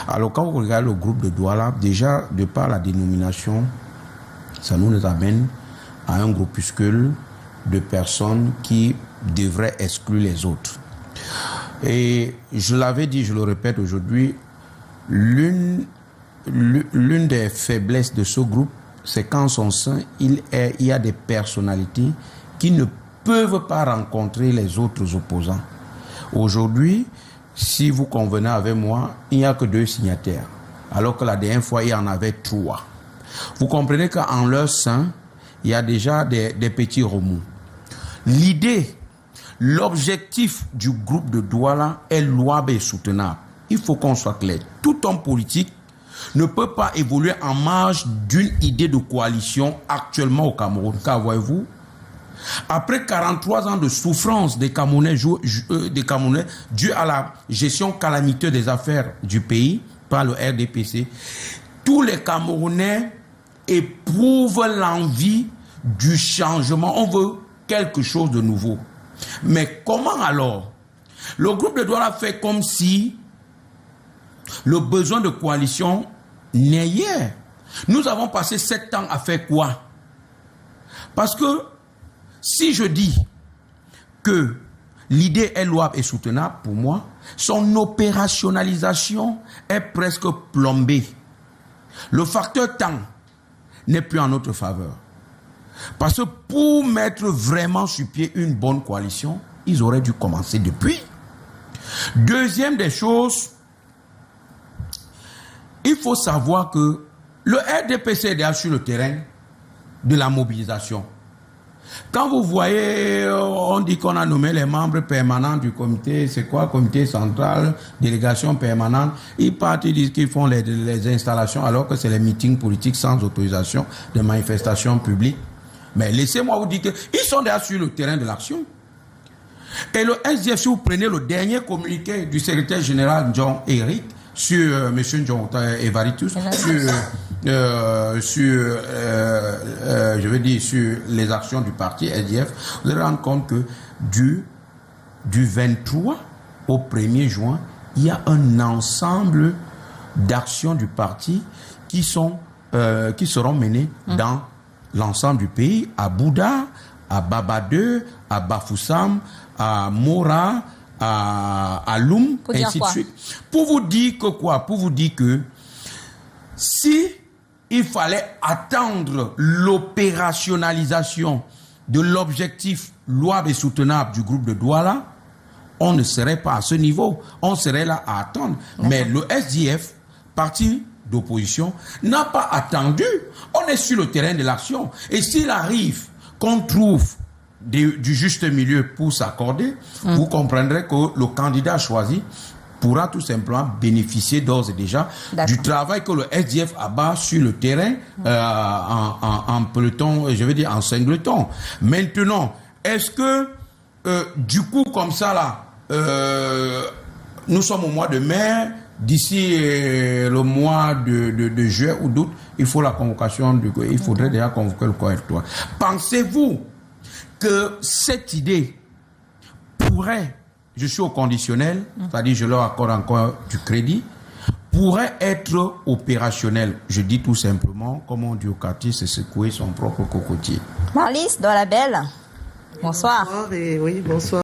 Alors quand vous regardez le groupe de Douala, déjà de par la dénomination, ça nous amène à un groupuscule de personnes qui devraient exclure les autres. Et je l'avais dit, je le répète aujourd'hui, l'une des faiblesses de ce groupe, c'est qu'en son sein, il y a des personnalités qui ne peuvent pas rencontrer les autres opposants. Aujourd'hui, si vous convenez avec moi, il n'y a que 2 signataires, alors que la dernière fois, il y en avait 3. Vous comprenez qu'en leur sein, il y a déjà des petits remous. L'idée, l'objectif du groupe de Douala est louable et soutenable. Il faut qu'on soit clair. Tout homme politique ne peut pas évoluer en marge d'une idée de coalition actuellement au Cameroun. Car voyez-vous, après 43 ans de souffrance des Camerounais due à la gestion calamiteuse des affaires du pays par le RDPC, tous les Camerounais éprouvent l'envie du changement. On veut quelque chose de nouveau. Mais comment alors? Le groupe de Douala fait comme si le besoin de coalition n'est hier. Nous avons passé 7 ans à faire quoi? Parce que si je dis que l'idée est louable et soutenable, pour moi, son opérationnalisation est presque plombée. Le facteur temps n'est plus en notre faveur. Parce que pour mettre vraiment sur pied une bonne coalition, ils auraient dû commencer depuis. Deuxième des choses, il faut savoir que le RDPC est déjà sur le terrain de la mobilisation. Quand vous voyez, on dit qu'on a nommé les membres permanents du comité, c'est quoi, comité central, délégation permanente, ils partent, ils disent qu'ils font les installations alors que c'est les meetings politiques sans autorisation de manifestations publiques. Mais laissez-moi vous dire qu'ils sont déjà sur le terrain de l'action. Et le SDF, si vous prenez le dernier communiqué du secrétaire général John Eric sur M. John Evaritus, je veux dire sur les actions du parti SDF, vous allez rendre compte que du 23 au 1er juin, il y a un ensemble d'actions du parti qui seront menées dans l'ensemble du pays, à Bouda, à Babadeux, à Bafoussam, à Mora, à Loum, et ainsi de suite. Pour vous dire que quoi? Pour vous dire que si il fallait attendre l'opérationnalisation de l'objectif louable et soutenable du groupe de Douala, on ne serait pas à ce niveau. On serait là à attendre. Mais le SDF, parti d'opposition, n'a pas attendu. On est sur le terrain de l'action. Et s'il arrive qu'on trouve du juste milieu pour s'accorder, vous comprendrez que le candidat choisi pourra tout simplement bénéficier d'ores et déjà du travail que le SDF abat sur le terrain en peloton, je veux dire en singleton. Maintenant, est-ce que du coup comme ça là, nous sommes au mois de mai, d'ici le mois de juillet ou d'août, il faut la convocation il faudrait déjà convoquer le correctoire. Pensez-vous que cette idée pourrait, je suis au conditionnel, c'est-à-dire je leur accorde encore du crédit, pourrait être opérationnelle? Je dis tout simplement, comme on dit au quartier, c'est secouer son propre cocotier. Marlys, dans la belle. Bonsoir. Bonsoir et oui, bonsoir.